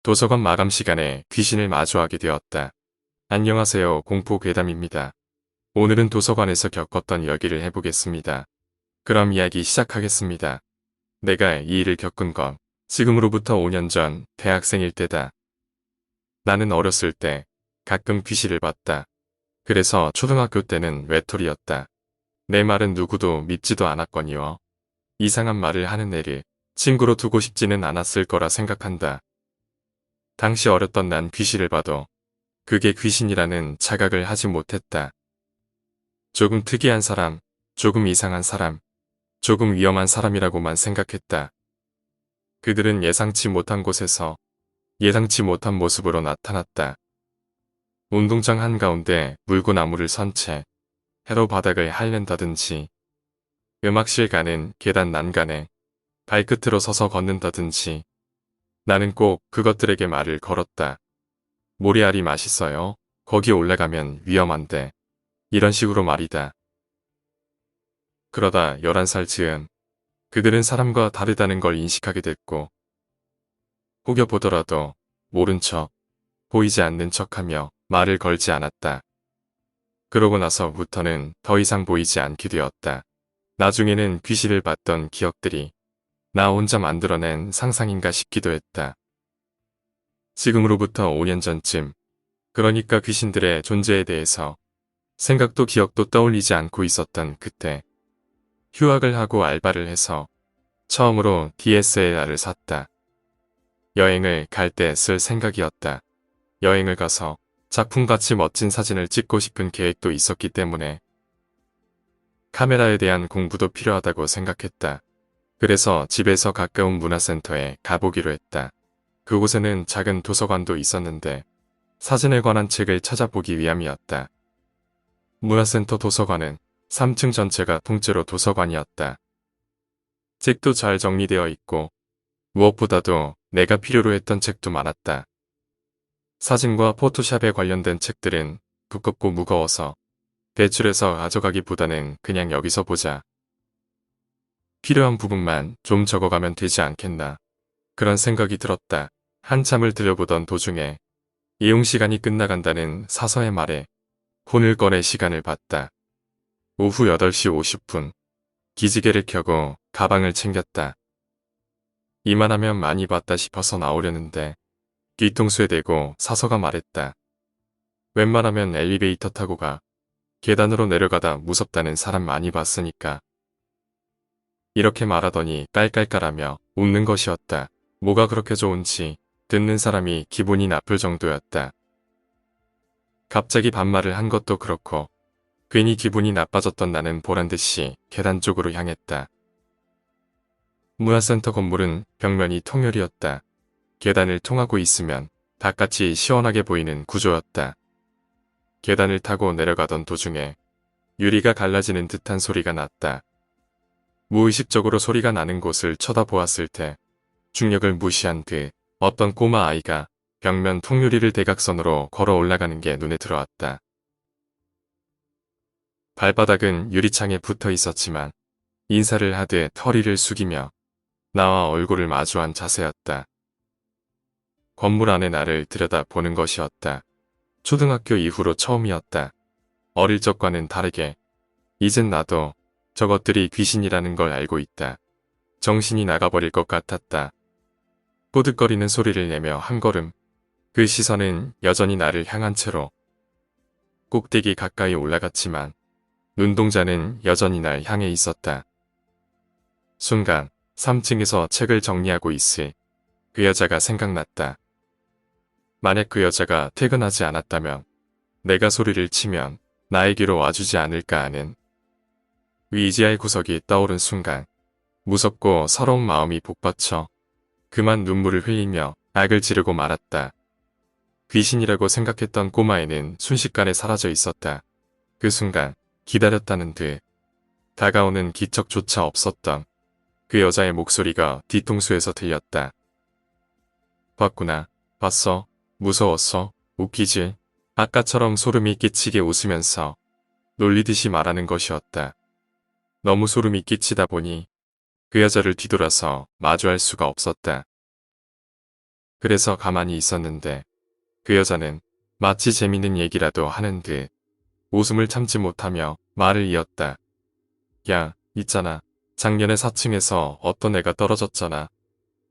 도서관 마감 시간에 귀신을 마주하게 되었다. 안녕하세요. 공포괴담입니다. 오늘은 도서관에서 겪었던 이야기를 해보겠습니다. 그럼 이야기 시작하겠습니다. 내가 이 일을 겪은 건 지금으로부터 5년 전 대학생일 때다. 나는 어렸을 때 가끔 귀신을 봤다. 그래서 초등학교 때는 외톨이였다. 내 말은 누구도 믿지도 않았거니와 이상한 말을 하는 애를 친구로 두고 싶지는 않았을 거라 생각한다. 당시 어렸던 난 귀신을 봐도 그게 귀신이라는 자각을 하지 못했다. 조금 특이한 사람, 조금 이상한 사람, 조금 위험한 사람이라고만 생각했다. 그들은 예상치 못한 곳에서 예상치 못한 모습으로 나타났다. 운동장 한가운데 물구나무를 선 채 해로 바닥을 핥는다든지, 음악실 가는 계단 난간에 발끝으로 서서 걷는다든지, 나는 꼭 그것들에게 말을 걸었다. 모래알이 맛있어요. 거기 올라가면 위험한데. 이런 식으로 말이다. 그러다 11살 즈음 그들은 사람과 다르다는 걸 인식하게 됐고, 혹여 보더라도 모른 척, 보이지 않는 척하며 말을 걸지 않았다. 그러고 나서부터는 더 이상 보이지 않게 되었다. 나중에는 귀신을 봤던 기억들이 나 혼자 만들어낸 상상인가 싶기도 했다. 지금으로부터 5년 전쯤, 그러니까 귀신들의 존재에 대해서 생각도 기억도 떠올리지 않고 있었던 그때, 휴학을 하고 알바를 해서 처음으로 DSLR을 샀다. 여행을 갈 때 쓸 생각이었다. 여행을 가서 작품같이 멋진 사진을 찍고 싶은 계획도 있었기 때문에 카메라에 대한 공부도 필요하다고 생각했다. 그래서 집에서 가까운 문화센터에 가보기로 했다. 그곳에는 작은 도서관도 있었는데 사진에 관한 책을 찾아보기 위함이었다. 문화센터 도서관은 3층 전체가 통째로 도서관이었다. 책도 잘 정리되어 있고 무엇보다도 내가 필요로 했던 책도 많았다. 사진과 포토샵에 관련된 책들은 두껍고 무거워서 대출해서 가져가기보다는 그냥 여기서 보자. 필요한 부분만 좀 적어가면 되지 않겠나. 그런 생각이 들었다. 한참을 들여보던 도중에 이용시간이 끝나간다는 사서의 말에 폰을 꺼내 시간을 봤다. 오후 8시 50분. 기지개를 켜고 가방을 챙겼다. 이만하면 많이 봤다 싶어서 나오려는데 뒤통수에 대고 사서가 말했다. 웬만하면 엘리베이터 타고 가. 계단으로 내려가다 무섭다는 사람 많이 봤으니까. 이렇게 말하더니 깔깔깔하며 웃는 것이었다. 뭐가 그렇게 좋은지 듣는 사람이 기분이 나쁠 정도였다. 갑자기 반말을 한 것도 그렇고 괜히 기분이 나빠졌던 나는 보란듯이 계단 쪽으로 향했다. 문화센터 건물은 벽면이 통유리였다. 계단을 통하고 있으면 바깥이 시원하게 보이는 구조였다. 계단을 타고 내려가던 도중에 유리가 갈라지는 듯한 소리가 났다. 무의식적으로 소리가 나는 곳을 쳐다보았을 때 중력을 무시한 듯 어떤 꼬마 아이가 벽면 통유리를 대각선으로 걸어 올라가는 게 눈에 들어왔다. 발바닥은 유리창에 붙어 있었지만 인사를 하듯 허리를 숙이며 나와 얼굴을 마주한 자세였다. 건물 안의 나를 들여다보는 것이었다. 초등학교 이후로 처음이었다. 어릴 적과는 다르게 이젠 나도 저것들이 귀신이라는 걸 알고 있다. 정신이 나가버릴 것 같았다. 꼬득거리는 소리를 내며 한 걸음, 그 시선은 여전히 나를 향한 채로 꼭대기 가까이 올라갔지만 눈동자는 여전히 날 향해 있었다. 순간 3층에서 책을 정리하고 있을 그 여자가 생각났다. 만약 그 여자가 퇴근하지 않았다면 내가 소리를 치면 나에게로 와주지 않을까 하는 의지의 구석이 떠오른 순간 무섭고 서러운 마음이 복받쳐 그만 눈물을 흘리며 악을 지르고 말았다. 귀신이라고 생각했던 꼬마애는 순식간에 사라져 있었다. 그 순간 기다렸다는 듯 다가오는 기척조차 없었던 그 여자의 목소리가 뒤통수에서 들렸다. 봤구나. 봤어. 무서웠어. 웃기지. 아까처럼 소름이 끼치게 웃으면서 놀리듯이 말하는 것이었다. 너무 소름이 끼치다 보니 그 여자를 뒤돌아서 마주할 수가 없었다. 그래서 가만히 있었는데 그 여자는 마치 재밌는 얘기라도 하는 듯 웃음을 참지 못하며 말을 이었다. 야, 있잖아. 작년에 4층에서 어떤 애가 떨어졌잖아.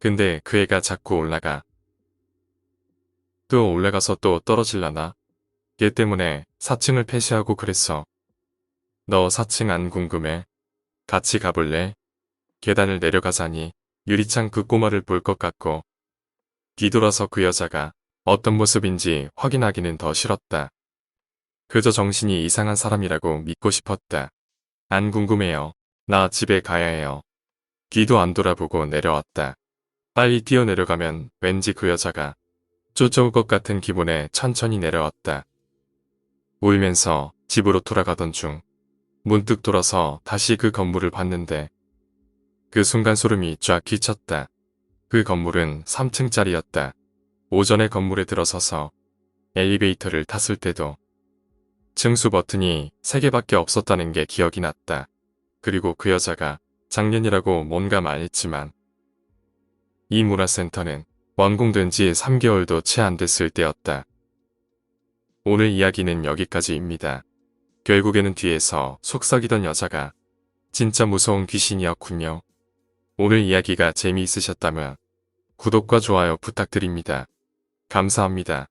근데 그 애가 자꾸 올라가. 또 올라가서 또 떨어질라나? 걔 때문에 4층을 폐쇄하고 그랬어. 너 4층 안 궁금해? 같이 가볼래? 계단을 내려가자니 유리창 그 꼬마를 볼 것 같고 뒤돌아서 그 여자가 어떤 모습인지 확인하기는 더 싫었다. 그저 정신이 이상한 사람이라고 믿고 싶었다. 안 궁금해요. 나 집에 가야 해요. 뒤도 안 돌아보고 내려왔다. 빨리 뛰어내려가면 왠지 그 여자가 쫓아올 것 같은 기분에 천천히 내려왔다. 울면서 집으로 돌아가던 중 문득 돌아서 다시 그 건물을 봤는데 그 순간 소름이 쫙 끼쳤다. 그 건물은 3층짜리였다. 오전에 건물에 들어서서 엘리베이터를 탔을 때도 층수 버튼이 3개밖에 없었다는 게 기억이 났다. 그리고 그 여자가 작년이라고 뭔가 말했지만 이 문화센터는 완공된 지 3개월도 채 안 됐을 때였다. 오늘 이야기는 여기까지입니다. 결국에는 뒤에서 속삭이던 여자가 진짜 무서운 귀신이었군요. 오늘 이야기가 재미있으셨다면 구독과 좋아요 부탁드립니다. 감사합니다.